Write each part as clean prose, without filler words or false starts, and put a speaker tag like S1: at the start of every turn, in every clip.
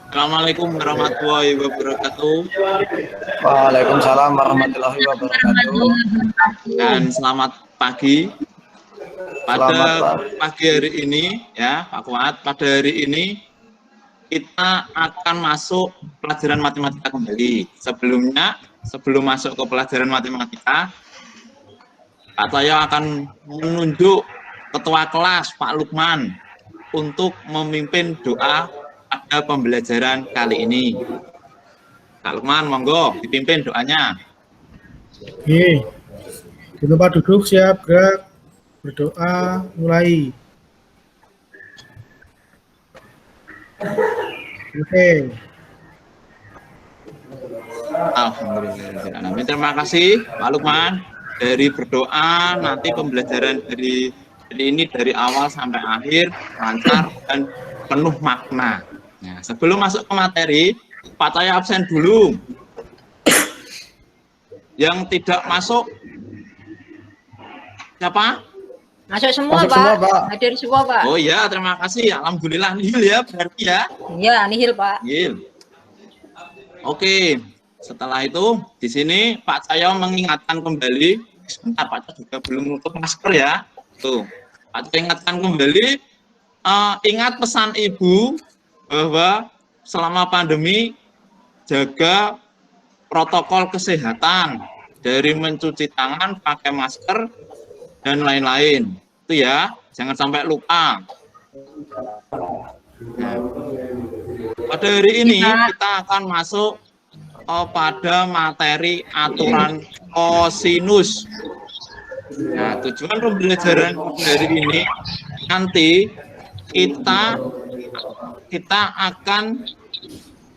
S1: Assalamualaikum warahmatullahi wabarakatuh.
S2: Waalaikumsalam warahmatullahi wabarakatuh.
S1: Dan selamat pagi. Pada pagi hari ini, ya Pak Kuat, pada hari ini kita akan masuk pelajaran matematika kembali. Sebelum masuk ke pelajaran matematika, Pak Toyo akan menunjuk Ketua Kelas Pak Lukman untuk memimpin doa pada pembelajaran kali ini. Pak Lukman, monggo dipimpin doanya.
S3: Oke, di tempat duduk siap gerak, berdoa mulai. Oke.
S1: Alhamdulillah. Terima kasih Pak Lukman. Dari berdoa nanti pembelajaran dari ini dari awal sampai akhir lancar dan penuh makna. Nah, sebelum masuk ke materi, Pak Toyo absen dulu. Yang tidak masuk siapa?
S4: Masuk semua,
S2: Masuk
S4: Pak.
S2: semua, Pak.
S4: Hadir semua, Pak.
S1: Oh iya, terima kasih. Alhamdulillah nihil ya berarti ya.
S4: Iya, nihil, Pak.
S1: Nihil. Oke, setelah itu di sini Pak Toyo mengingatkan kembali. Sebentar, Pak Toyo juga belum menutup masker ya. Tuh, Pak Toyo ingatkan kembali. Ingat pesan Ibu bahwa selama pandemi jaga protokol kesehatan dari mencuci tangan, pakai masker dan lain-lain. Itu ya, jangan sampai lupa. Nah, pada hari ini kita akan masuk pada materi aturan kosinus. Nah, tujuan pembelajaran hari ini nanti kita akan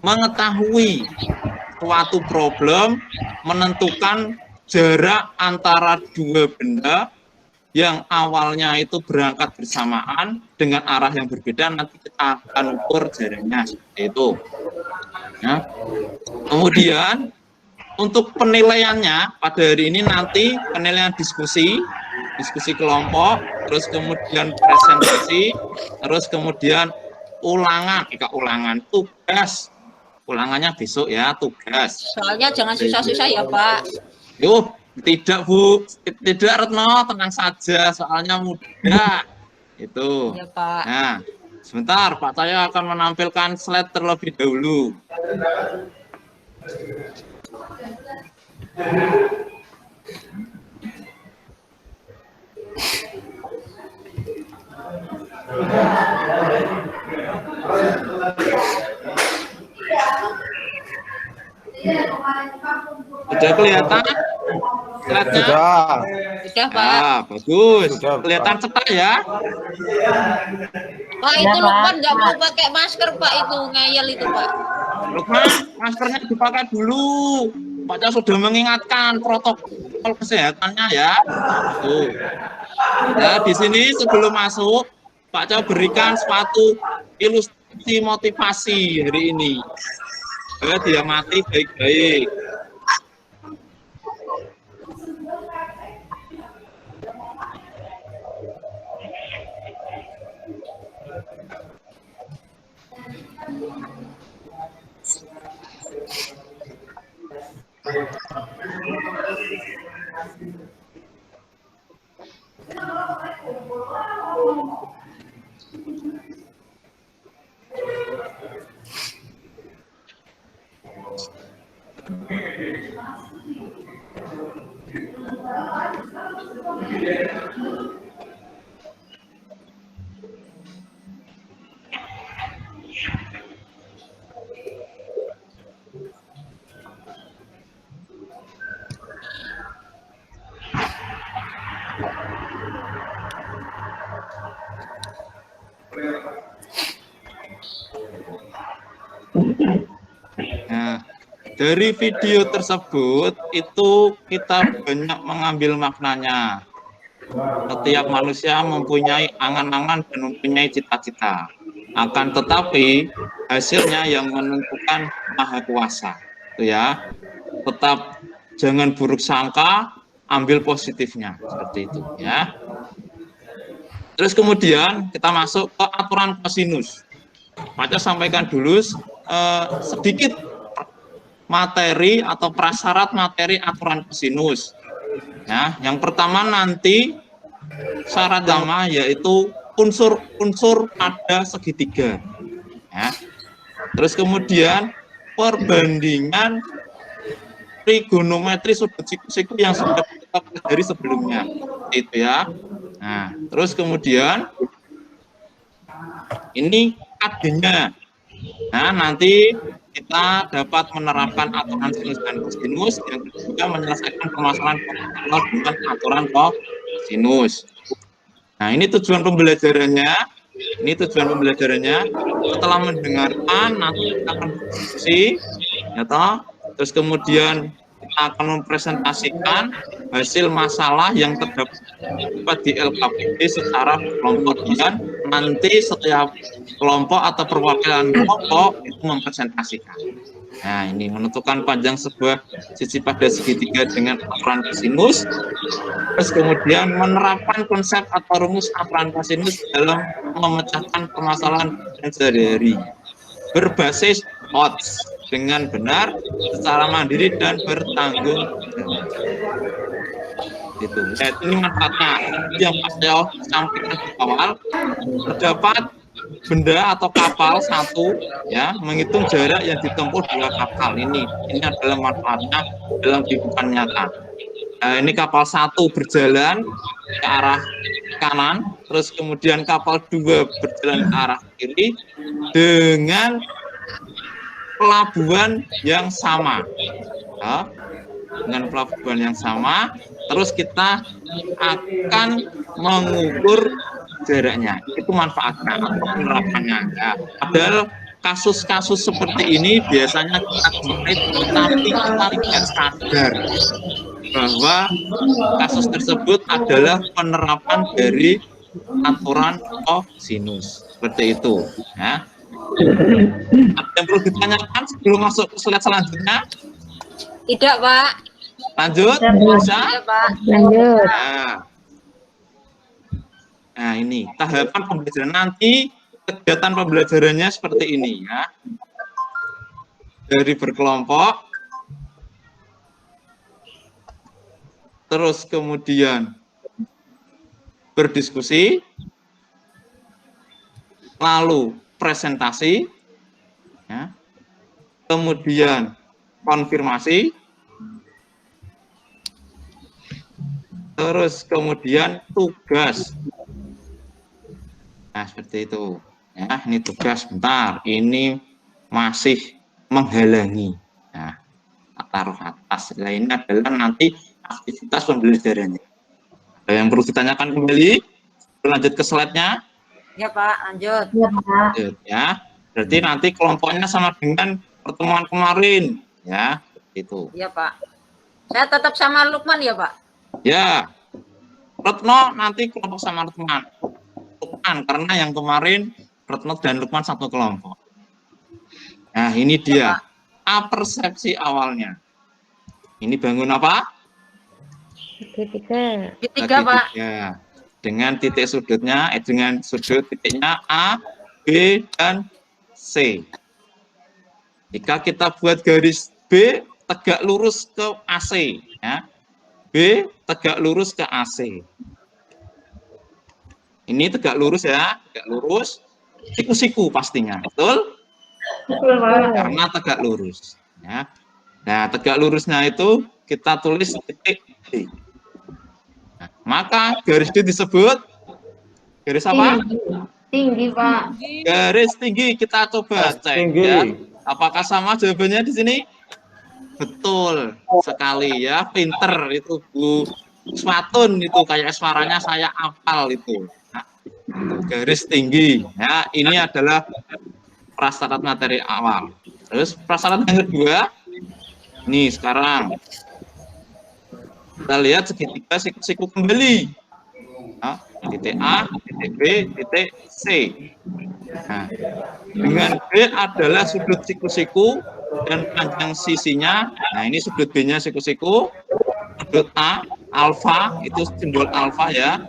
S1: mengetahui suatu problem, menentukan jarak antara dua benda yang awalnya itu berangkat bersamaan dengan arah yang berbeda, nanti kita akan ukur jaraknya seperti itu. Ya. Kemudian untuk penilaiannya pada hari ini nanti penilaian diskusi kelompok, terus kemudian presentasi, terus kemudian ulangan tugas. Ulangannya besok ya, tugas.
S4: Soalnya jangan susah-susah ya, Pak.
S1: Yuh, tidak Bu, tidak Retno, tenang saja, soalnya mudah. Itu.
S4: Ya, Pak.
S1: Nah, sebentar, Pak Toyo akan menampilkan slide terlebih dahulu. Sudah kelihatan? Slide-nya?
S4: Sudah, Pak.
S1: Ah, bagus.
S2: Sudah,
S1: Kelihatan cepat ya.
S4: Pak, itu Lukman nggak mau pakai masker, Pak. Itu ngeyel itu, Pak.
S1: Lukman, maskernya dipakai dulu. Pak Toyo sudah mengingatkan protokol kesehatannya ya. Tuh. Ya, di sini sebelum masuk, Pak Toyo berikan suatu ilustrasi motivasi hari ini. Dia mati baik-baik. Nah, dari video tersebut itu kita banyak mengambil maknanya. Setiap manusia mempunyai angan-angan dan mempunyai cita-cita. Akan tetapi hasilnya yang menentukan Maha Kuasa. Itu ya. Tetap jangan buruk sangka, ambil positifnya seperti itu ya. Terus kemudian kita masuk ke aturan kosinus. Pak sampaikan dulu sedikit materi atau prasyarat materi aturan kosinus. Ya, yang pertama nanti syarat utama yaitu unsur-unsur pada segitiga. Ya. Terus kemudian perbandingan trigonometri sudut siku-siku yang sudah kita pelajari sebelumnya, itu ya. Nah, terus kemudian ini adanya. Nah, nanti kita dapat menerapkan aturan sinus dan kosinus yang juga menyelesaikan permasalahan dengan aturan kosinus. Nah, ini tujuan pembelajarannya. Ini tujuan pembelajarannya. Setelah mendengarkan, nanti kita akan berdiskusi, ya toh. Terus kemudian kita akan mempresentasikan hasil masalah yang terdapat di LKPD secara kelompok, dan nanti setiap kelompok atau perwakilan kelompok itu mempresentasikan. Nah, ini menentukan panjang sebuah sisi pada segitiga dengan aturan kosinus. Terus kemudian menerapkan konsep atau rumus aturan kosinus dalam memecahkan permasalahan sehari-hari berbasis odds dengan benar, secara mandiri dan bertanggung jawab. Itu. Ini manfaatnya yang pas saya sampaikan di awal. Terdapat benda atau kapal satu, ya, menghitung jarak yang ditempuh 2 kapal ini. Ini adalah manfaatnya dalam kehidupan nyata. Nah, ini kapal satu berjalan ke arah kanan, terus kemudian kapal 2 berjalan ke arah kiri dengan pelabuhan yang sama, ya, dengan pelabuhan yang sama. Terus kita akan mengukur jaraknya. Itu manfaatnya atau penerapannya. Ya. Padahal kasus-kasus seperti ini biasanya kita jumpai, tapi kita tidak sadar bahwa kasus tersebut adalah penerapan dari aturan kosinus. Seperti itu. Ya. Ada yang perlu ditanyakan sebelum masuk ke slide selanjutnya?
S4: Tidak, Pak.
S1: Lanjut, bisa?
S4: Tidak, Pak.
S5: Lanjut.
S1: Nah, ini tahapan pembelajaran nanti, kegiatan pembelajarannya seperti ini ya. Dari berkelompok, terus kemudian berdiskusi, lalu presentasi, ya, kemudian konfirmasi, terus kemudian tugas. Nah, seperti itu. Ya, ini tugas. Bentar, ini masih menghalangi. Nah, taruh atas. Nah, ini adalah nanti aktivitas pembelajarannya. Ada yang perlu ditanyakan kembali? Lanjut ke slide-nya.
S4: Ya, Pak, lanjut.
S1: Lanjut, ya. Berarti nanti kelompoknya sama dengan pertemuan kemarin, ya. Itu.
S4: Ya, Pak. Saya tetap sama Lukman ya, Pak.
S1: Ya. Retno nanti kelompok sama Lukman, karena yang kemarin Retno dan Lukman satu kelompok. Nah, ini dia persepsi awalnya. Ini bangun apa?
S5: Segitiga.
S4: Segitiga, Pak.
S1: Ya. Dengan titik sudutnya, dengan sudut titiknya A, B, dan C. Jika kita buat garis B tegak lurus ke AC, ya. B tegak lurus ke AC. Ini tegak lurus ya, tegak lurus, siku-siku pastinya, betul? Karena tegak lurus. Ya. Nah, tegak lurusnya itu kita tulis titik D. Nah, maka garis D disebut garis apa?
S5: Tinggi, Pak.
S1: Garis tinggi. Kita coba cek
S2: tinggi.
S1: ya. Apakah sama jawabannya di sini? Betul sekali ya, pinter itu Bu Swatun, itu kayak suaranya saya hafal itu. Nah, garis tinggi. Ya, ini adalah prasyarat materi awal. Terus prasyarat yang kedua, nih sekarang kita lihat segitiga siku-siku kembali. Nah, titik A, titik B, titik C. Nah, dengan B adalah sudut siku-siku dan panjang sisinya. Nah, ini sudut B-nya siku-siku. Sudut A, alfa, itu simbol alfa ya.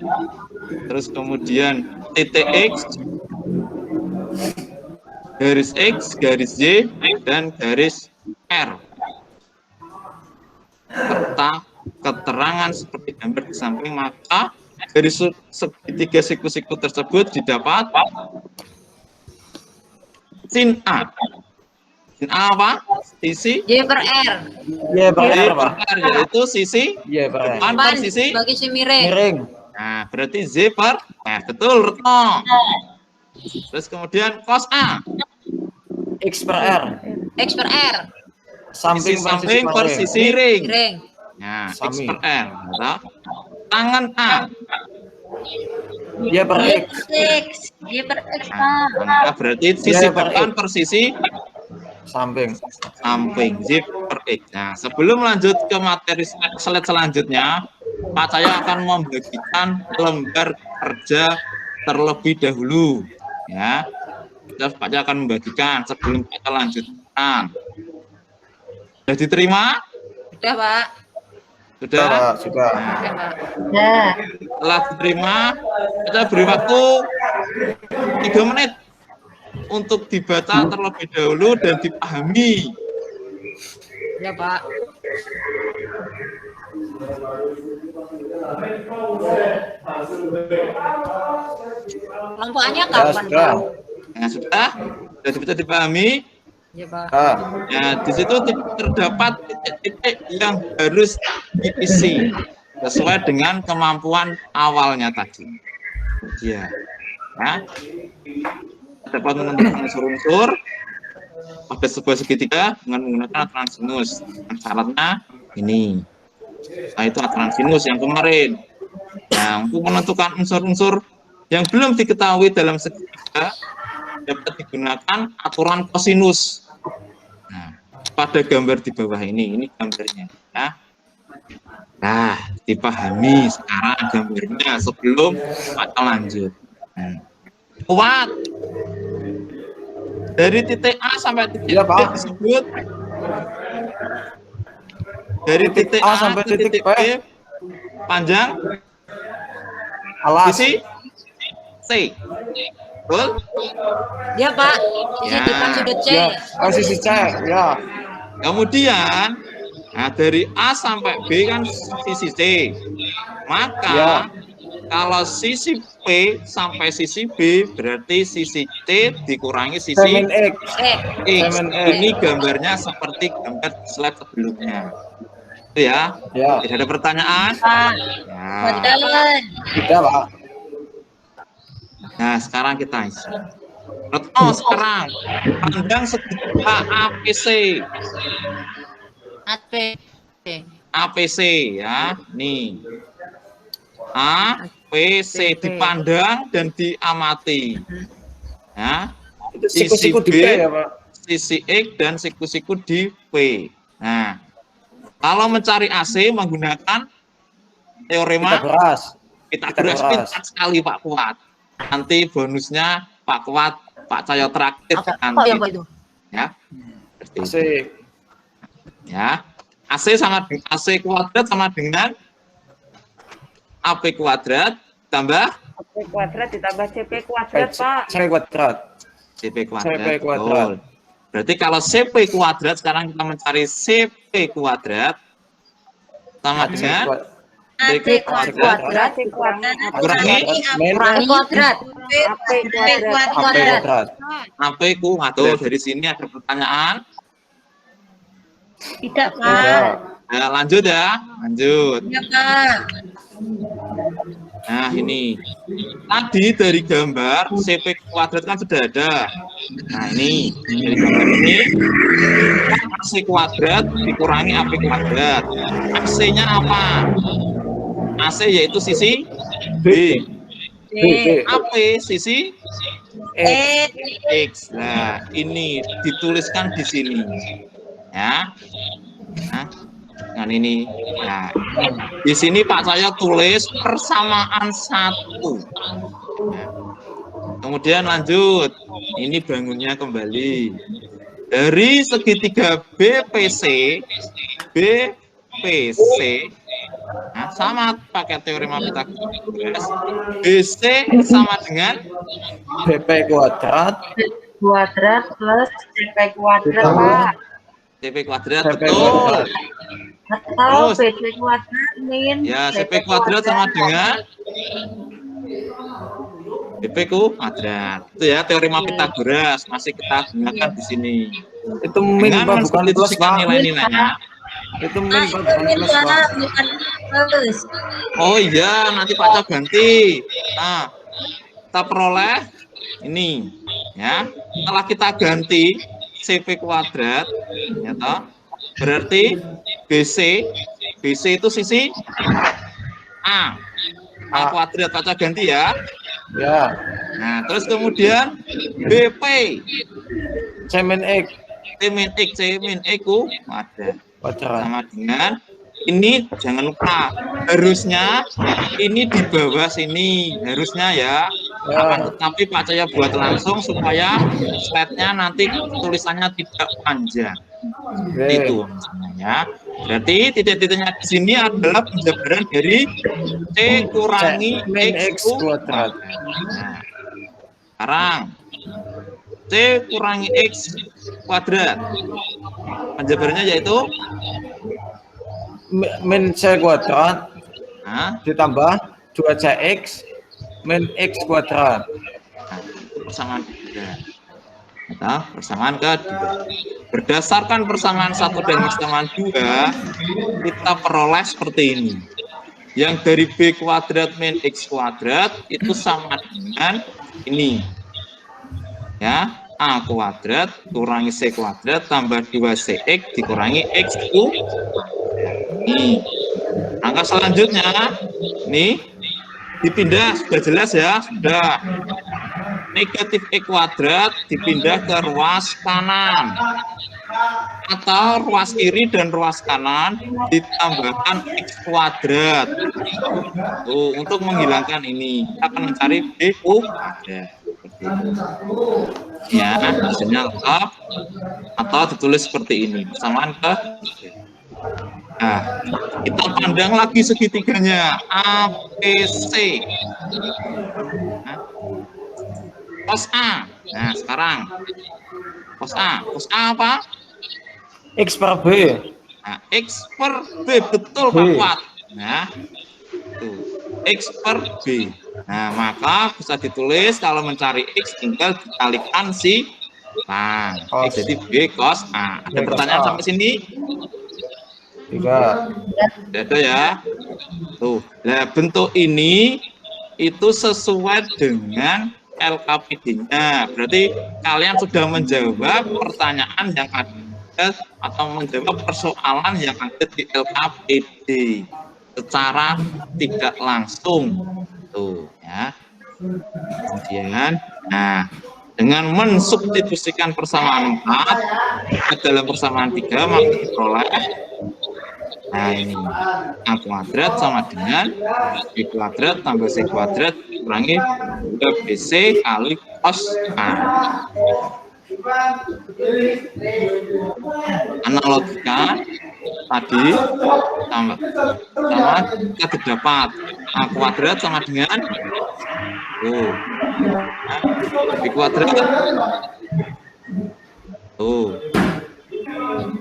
S1: Terus kemudian titik X garis X, garis Y, dan garis R. Serta keterangan seperti gambar di samping, maka garis segitiga siku-siku tersebut didapat sin A. Sin A apa? Sisi
S4: Y per R.
S2: Y per
S1: Y
S2: R,
S1: per
S2: Pak.
S1: R, yaitu sisi
S2: Y per R.
S1: depan per sisi.
S4: Bagi si miring.
S2: Miring.
S1: Nah, berarti Z per R. Betul, Retno. Terus kemudian cos A.
S2: X per R.
S4: X per R.
S1: Sisi
S2: Samping
S1: samping per
S2: miring.
S1: sisi ring.
S4: Miring.
S1: Nah, X
S2: Sami.
S1: per R. Betul. Tangan A.
S2: Y per X.
S4: X. Y per X,
S1: Nah,
S4: Pak.
S1: tangan A berarti sisi
S2: per
S1: depan
S2: X.
S1: per sisi
S2: Samping.
S1: samping. Z per X. Nah, sebelum lanjut ke materi slide selanjutnya, Pak Cahyo akan membagikan lembar kerja terlebih dahulu. Ya, terus Pak Cahyo akan membagikan sebelum kita lanjutkan. Sudah diterima?
S4: Udah, Pak.
S1: Sudah?
S2: Pak, sudah.
S1: Nah,
S4: Udah, Pak.
S5: Ya.
S1: setelah diterima, kita beri waktu 3 menit untuk dibaca terlebih dahulu dan dipahami.
S4: Ya, Pak. Kelompokannya
S2: Ya,
S4: kapan,
S2: sudah.
S4: Pak?
S1: Nah, sudah bisa dipahami.
S4: Ya, Pak.
S2: Ah,
S1: Ya, di situ terdapat titik-titik yang harus diisi sesuai dengan kemampuan awalnya tadi. Ya, nah, dapat menentukan unsur-unsur pada sebuah segitiga dengan menggunakan aturan sinus. Syaratnya ini. Nah, itu aturan sinus yang kemarin. Nah, untuk menentukan unsur-unsur yang belum diketahui dalam segitiga dapat digunakan aturan kosinus. Nah, pada gambar di bawah ini gambarnya. Ya. Nah, dipahami sekarang gambarnya sebelum kita lanjut. Kuat. Dari titik A sampai titik
S2: Iya,
S1: B
S2: Pak.
S1: disebut. Dari titik A sampai titik B panjang
S2: alas.
S1: sisi C. Betul?
S4: Ya, Pak. Sisi
S1: Ya.
S4: depan sudut C.
S2: Ya, sisi C. Ya.
S1: Kemudian, nah dari A sampai B kan sisi C. Maka
S2: Ya.
S1: kalau sisi P sampai sisi B berarti sisi C dikurangi sisi
S2: Semen X.
S1: X.
S2: Semen X.
S1: Ini gambarnya seperti gambar slide sebelumnya. Itu ya.
S2: Ya.
S1: Tidak ada pertanyaan?
S4: Pak.
S1: Ya.
S4: Betul.
S2: Tidak, Pak.
S1: Nah, sekarang kita isi. Retno sekarang pandang segitiga APC. APC ya, nih. APC dipandang dan diamati. Ya.
S2: Itu siku-siku di P ya, Pak.
S1: Sisi X dan siku-siku di P. Nah, kalau mencari AC menggunakan teorema
S2: Pitagoras.
S1: Pitagoras, pintar sekali Pak Kuat. Nanti bonusnya Pak Kuat, Pak Cahyo terakhir nanti.
S4: Oh, ya, Pak itu.
S1: Ya. Seperti itu.
S2: Asik.
S1: Ya. AC kuadrat sama dengan AP kuadrat tambah
S5: AP kuadrat ditambah CP kuadrat, Pak.
S2: C kuadrat.
S1: CP kuadrat.
S2: CP kuadrat.
S1: Betul. Berarti kalau CP kuadrat sekarang kita mencari CP kuadrat sama dengan
S4: AC kuadrat
S1: kurangi
S4: kuadrat.
S5: AP kuadrat.
S2: AP kuadrat.
S1: AP kuadrat. Dari sini ada pertanyaan.
S4: Tidak, Pak.
S2: Tidak.
S1: Nah, lanjut ya. Lanjut.
S4: Ya, Pak.
S1: Nah, ini. Tadi dari gambar CP kuadrat kan sudah ada. Nah, ini. Dari gambar ini. AC kuadrat dikurangi AP kuadrat. AC-nya apa? AC yaitu sisi B.
S2: B. B.
S1: AP sisi
S2: X.
S1: X. Nah, ini dituliskan di sini. Ya. Nah, dengan ini. Nah, di sini Pak Cahyo tulis persamaan 1. Nah, kemudian lanjut. Ini bangunnya kembali. Dari segitiga BPC, nah, sama pakai teorema Pitagoras. BC sama dengan
S2: BP kuadrat
S5: kuadrat plus CP kuadrat,
S3: Ditambah.
S5: Pak.
S1: CP kuadrat,
S2: CP
S1: betul.
S2: kuadrat.
S5: Atau
S1: Terus?
S5: BC kuadrat min
S1: Ya, CP kuadrat sama dengan BP kuadrat. Itu ya teorema Pythagoras masih kita gunakan di sini.
S2: Itu min
S1: Dengan
S2: Pak, bukan plus
S1: mensubstitusikan
S2: Pak.
S1: nilai-nilainya.
S2: Itu min
S4: Nah,
S2: Pak,
S4: itu
S2: bukan plus Pak.
S4: bukan plus.
S1: Oh iya, nanti Pak Cok ganti. Nah, kita peroleh ini ya. Setelah kita ganti CP kuadrat, ya toh, berarti BC itu sisi A kuadrat, Pak Cok ganti ya.
S2: Ya.
S1: Nah, terus kemudian BP
S2: C min X
S1: C min X kuadrat
S2: kuadrat.
S1: sama dengan ini, jangan lupa harusnya ini di bawah sini harusnya ya. Akan tetapi Pak Cahya buat langsung supaya slide-nya nanti tulisannya tidak panjang. Itu ya. Berarti titik-titiknya di sini adalah penjabaran dari C kurangi
S2: min
S1: X
S2: X kuadrat.
S1: Nah, sekarang C kurangi X kuadrat. Penjabarannya yaitu
S2: Min C kuadrat
S1: nah,
S2: ditambah 2CX min X kuadrat.
S1: nah, itu persamaan kedua. Atau persamaan kedua. Berdasarkan persamaan 1 dan persamaan 2, kita peroleh seperti ini. Yang dari B kuadrat min X kuadrat itu sama dengan ini. Ya, A kuadrat kurangi C kuadrat tambah 2CX dikurangi X kuadrat. Angka selanjutnya, nih dipindah, sudah jelas ya, sudah. Negatif X kuadrat dipindah ke ruas kanan. Atau ruas kiri dan ruas kanan ditambahkan X kuadrat. Tuh, untuk menghilangkan ini, kita akan mencari B kuadrat. Ya, hasilnya lengkap atau ditulis seperti ini, persamaan ke. Nah, kita pandang lagi segitiganya ABC. Nah, cos A. Nah, sekarang cos A apa?
S2: X per B.
S1: Nah, X per B, betul Pak Fuad. Nah, tuh, X per B. Nah, maka bisa ditulis kalau mencari X tinggal dikalikan si Nah, X jadi B cos A. Ada
S2: B cos
S1: pertanyaan
S2: A.
S1: sampai sini?
S2: 3.
S1: Ada ya. Tuh, nah bentuk ini itu sesuai dengan LKPD-nya. Berarti kalian sudah menjawab pertanyaan yang ada atau menjawab persoalan yang ada di LKPD secara tidak langsung. Tuh ya. Kemudian, nah dengan mensubstitusikan persamaan 4 ke dalam persamaan 3 maka diperoleh. Nah ini A kuadrat sama dengan B kuadrat tambah C kuadrat kurangi 2BC kali cos A. Analogika tadi sama kita dapat A kuadrat sama dengan B kuadrat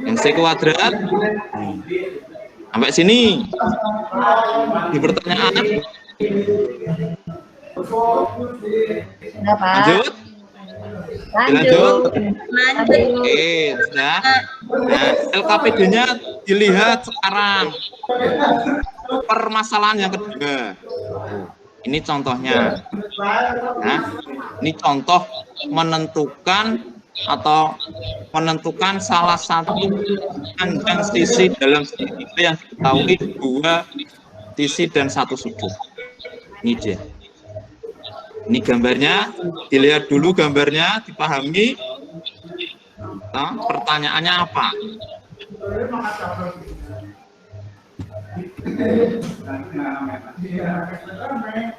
S1: yang C kuadrat sampai sini di pertanyaan lanjut. Oke, sudah. Nah, LKPD-nya dilihat sekarang. Permasalahan yang kedua. Ini contohnya. Nah, ini contoh menentukan salah satu panjang sisi dalam segitiga yang diketahui 2 sisi dan 1 sudut. Ini dia. Ini gambarnya, dilihat dulu gambarnya, dipahami. Nah, pertanyaannya apa?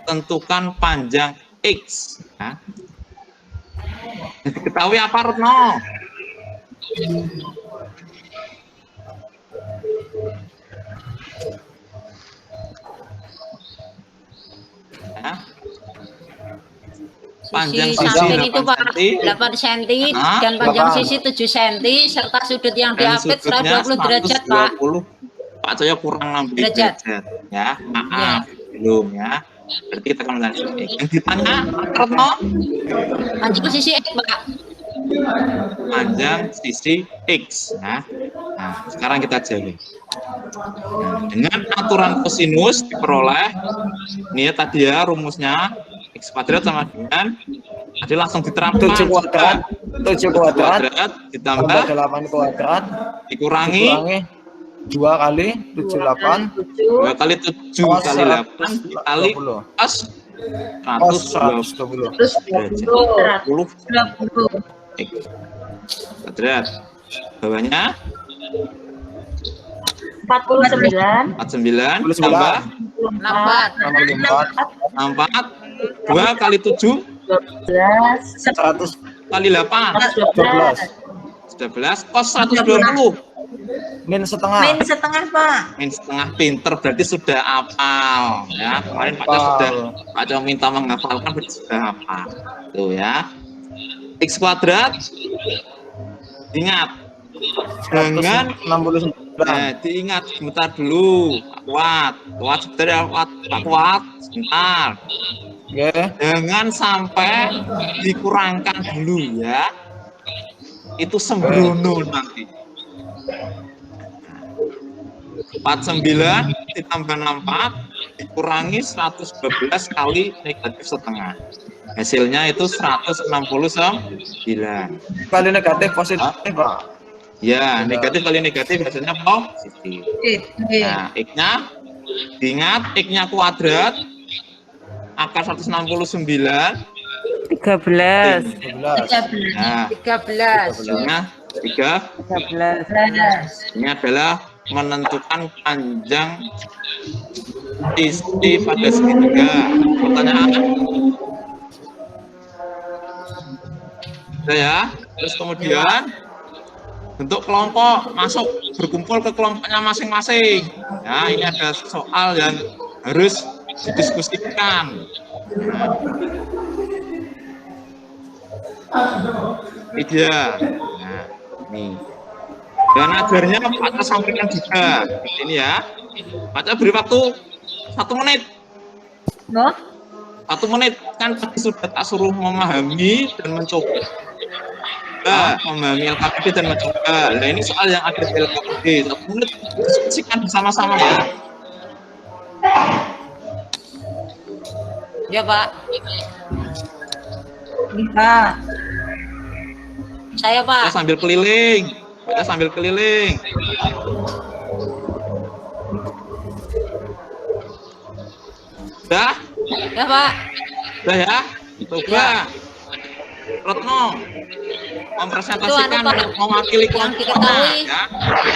S1: Tentukan panjang X. Nah, diketahui apa, Retno? Nah, panjang
S4: Sisi
S1: sisi
S4: samping itu
S1: 8
S4: Pak
S1: cm,
S4: 8 cm
S1: Nah,
S4: dan panjang
S2: 8.
S4: sisi 7 cm serta sudut yang
S1: dan
S4: diapit
S1: sudutnya
S4: 120 derajat Pak.
S1: 120. Pak Coyo kurang 60
S4: Derajat.
S1: derajat. Ya,
S4: Ya.
S1: maaf. Belum ya. Berarti kita akan lanjut. Yang ditanya, Pak Retno,
S4: Panjang sisi X Pak.
S1: panjang sisi X. Ya. Nah, sekarang kita jawab. Nah, dengan aturan kosinus diperoleh, ini ya tadi ya rumusnya, X kuadrat sama dengan, jadi langsung diterapkan.
S2: 7 kuadrat, 7 kuadrat
S1: ditambah
S2: tambah 8 kuadrat
S1: dikurangi
S2: 2 kali 78
S1: 2 kali 7
S2: cos
S1: kali 8 dikali
S2: 120.
S1: cos
S2: Cos
S1: 120
S2: 120.
S5: Terus
S1: derajat.
S5: 20.
S1: 10 X kuadrat. Bawahnya
S5: 49.
S1: 49 tambah
S4: 64.
S1: 4 2 kali 7
S5: 12.
S2: 100
S1: kali 8
S2: 12
S1: 11 cos 120
S2: min setengah.
S5: Min setengah Pak.
S1: min setengah. Pinter berarti sudah hafal ya. Kemarin Pak Coyo minta menghafalkan berarti sudah hafal tuh ya. X kuadrat ingat dengan
S2: 69.
S1: diingat sebentar dulu kuat sebentar ya kuat sebentar.
S2: Oke.
S1: Jangan sampai dikurangkan dulu ya. Itu sembrono nanti. 49 ditambah 64 dikurangi 112 kali negatif setengah. Hasilnya itu 169.
S2: Kali negatif positif, Pak.
S1: Ya, negatif kali negatif hasilnya positif. Nah, X-nya diingat X-nya kuadrat akar 169
S4: 13.
S2: 13.
S1: Nah,
S4: 13.
S1: hasilnya 3.
S4: 13.
S1: Ini adalah menentukan panjang sisi pada segitiga. Pertanyaan? Udah ya. Terus kemudian bentuk kelompok masuk berkumpul ke kelompoknya masing-masing. Ya, ini ada soal yang harus didiskusikan. Ini dia. Nah, ini. Dan ajarnya Pak Coyo sampaikan juga. Ini ya. Pak Coyo beri waktu 1 menit.
S4: No?
S1: 1 menit kan tadi sudah tak suruh memahami dan mencoba. Nah, memahami LKPD dan mencoba. Nah, ini soal yang ada di LKPD. 1 menit diskusikan bersama-sama ya.
S4: Ya Pak.
S5: Bisa.
S4: Saya
S1: Kita
S4: Pak.
S1: sambil keliling. Kita sambil keliling. Udah?
S4: Ya Pak.
S1: Udah ya? Coba. Retno mempresentasikan
S4: Itu Pak.
S1: mewakili
S4: Yang
S1: kelompoknya
S4: diketahui.
S1: ya.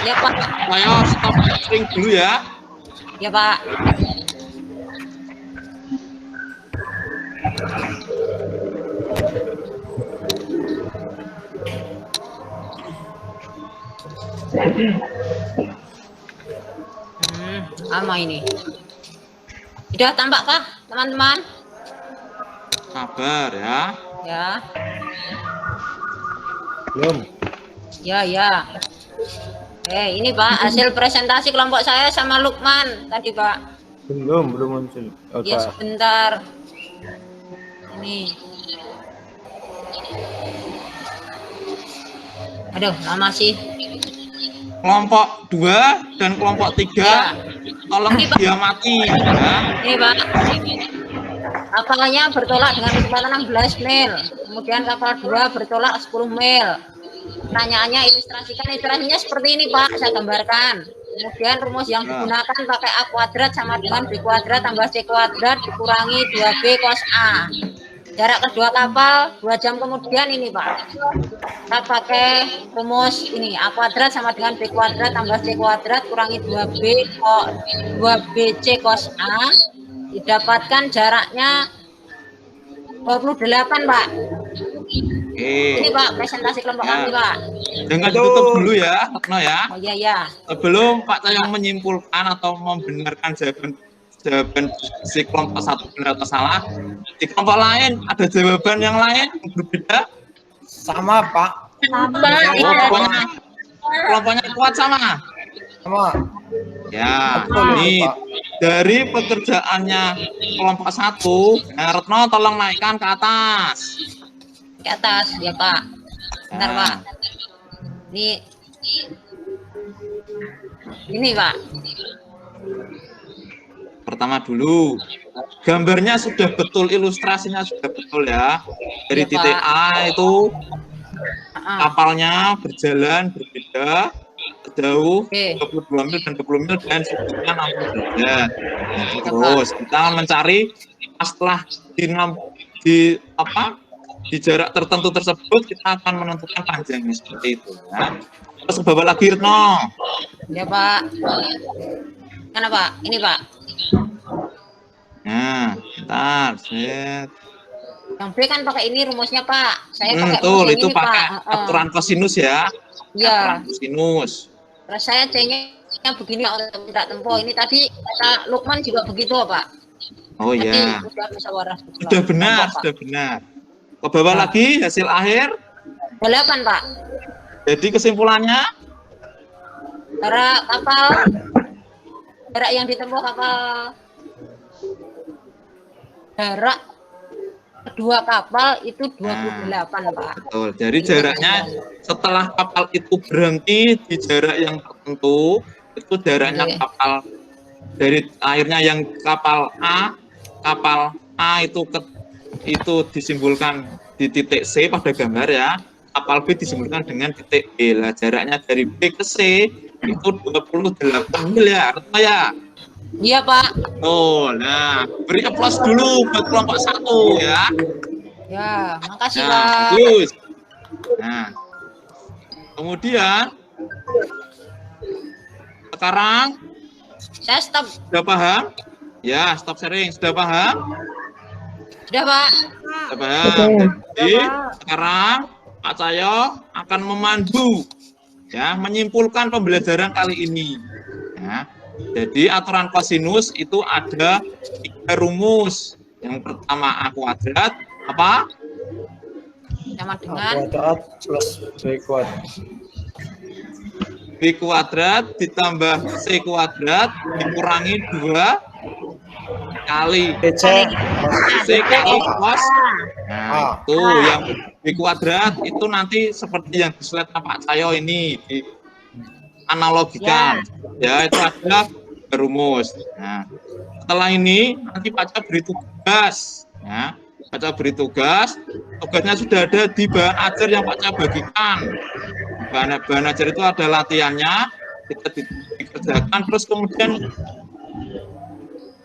S4: Ya Pak.
S1: Saya stop sharing dulu ya.
S4: Ya Pak. Lama ini. Sudah tambakkah teman-teman?
S1: Sabar ya.
S4: Ya.
S2: Belum.
S4: Ya, ya. Ini Pak, hasil presentasi kelompok saya sama Lukman tadi Pak.
S2: Belum muncul. Oh,
S4: Ya
S2: Pak.
S4: sebentar. Ini. Aduh, lama sih.
S1: Kelompok 2 dan kelompok 3 tolong
S4: Ini, Pak.
S1: diamati ya.
S4: Ini Pak. Kapalnya bertolak dengan kecepatan 16 mil. Kemudian kapal 2 bertolak 10 mil. Pertanyaannya ilustrasinya seperti ini Pak, saya gambarkan. Kemudian rumus yang digunakan pakai A kuadrat sama dengan B kuadrat tambah C kuadrat dikurangi 2B cos A. Jarak kedua kapal 2 jam kemudian ini Pak. Kita pakai rumus ini A kuadrat sama dengan B kuadrat tambah C kuadrat kurangi 2BC cos A. Didapatkan jaraknya 28 Pak. Ini
S1: Oke.
S4: Pak presentasi kelompok
S1: Ya.
S4: kami Pak.
S1: Dengan ditutup dulu ya, Retno ya.
S4: Oh iya ya.
S1: Sebelum Pak Coyo menyimpulkan atau membenarkan jawaban jawaban si kelompok satu benar atau salah, di kelompok lain ada jawaban yang lain yang berbeda.
S2: Sama, Pak.
S1: Kelompoknya kuat sama.
S2: Sama.
S1: Ya, ini dari pekerjaannya kelompok satu, Retno tolong naikkan ke atas.
S4: Ke atas, ya Pak. Bentar, Pak. Ini Pak.
S1: Pertama dulu, gambarnya sudah betul, ilustrasinya sudah betul ya. Dari
S4: Ya,
S1: titik
S4: Pak.
S1: A itu kapalnya berjalan berbeda jauh 22 mil dan 20 mil dan sudutnya 60 derajat. Terus kita mencari setelah di jarak tertentu tersebut kita akan menentukan panjangnya seperti itu ya. Terus ke bawah lagi Retno.
S4: Ya Pak. Mana Pak? Ini Pak.
S1: Nah, bentar, set.
S4: Yang B kan pakai ini rumusnya Pak. Saya pakai
S1: Betul,
S4: rumus
S1: itu
S4: ini,
S1: pakai
S4: Pak.
S1: aturan kosinus ya.
S4: Iya.
S1: Aturan kosinus.
S4: Terus saya C-nya begini untuk tidak tempo. Ini tadi kata Lukman juga begitu Pak.
S1: Oh
S4: Tadi
S1: ya.
S4: sudah
S1: Sudah benar. Ke bawah lagi hasil akhir.
S4: 8 Pak.
S1: Jadi kesimpulannya
S4: Jarak yang ditempuh kapal jarak kedua kapal itu 28 Pak.
S1: betul. Jadi jaraknya setelah kapal itu berhenti di jarak yang tertentu, itu jaraknya kapal dari akhirnya yang kapal A itu disimbolkan di titik C pada gambar ya. Kapal B disimbolkan dengan titik B. Lah jaraknya dari B ke C itu 28 mil ya, Retno ya.
S4: Iya Pak.
S1: Oh, nah, beri aplaus dulu buat kelompok satu ya.
S4: Ya, makasih
S1: Nah,
S4: Pak.
S1: bagus. Nah, kemudian sekarang
S4: Saya stop.
S1: sudah paham? Ya, stop sharing. Sudah paham?
S4: Sudah Pak.
S1: Sudah paham. Jadi sekarang Pak Cahyo akan memandu, ya, menyimpulkan pembelajaran kali ini. Ya. Jadi aturan kosinus itu ada 3 rumus. Yang pertama A kuadrat, apa?
S4: Sama dengan
S2: Kuadrat plus B kuadrat.
S1: B kuadrat ditambah C kuadrat dikurangi 2 kali
S2: C.
S1: C kali cos. Nah, itu yang B kuadrat itu nanti seperti yang di slide Pak Cahyo ini dianalogikan. Ya, itu ada rumus. Nah, setelah ini nanti Pak Cahyo beri tugas. Ya, Pak Cahyo beri tugas. Tugasnya sudah ada di bahan ajar yang Pak Cahyo bagikan. Bahan ajar itu ada latihannya, kita dikerjakan, terus kemudian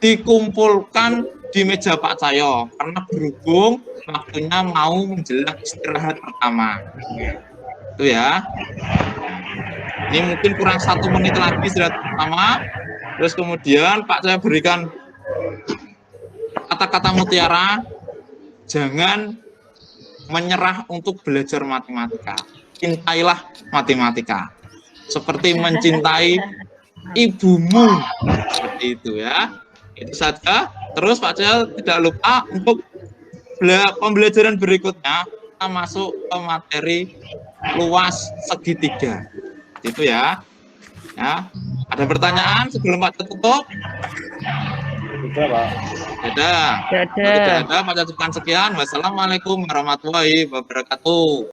S1: dikumpulkan di meja Pak Cahyo karena berhubung waktunya mau menjelang istirahat pertama. Itu ya. Ini mungkin kurang 1 menit lagi istirahat pertama. Terus kemudian Pak Cahyo berikan kata-kata mutiara, jangan menyerah untuk belajar matematika. Cintailah matematika. Seperti mencintai ibumu. Seperti itu ya. Itu saja. Terus Pak Cahyo tidak lupa untuk pembelajaran berikutnya kita masuk ke materi luas segitiga. Itu ya. Ya. Ada pertanyaan sebelum Pak Cahyo tutup?
S2: Tidak, Pak.
S1: Tidak ada. Pak Cahyo cukupkan sekian. Wassalamualaikum warahmatullahi wabarakatuh.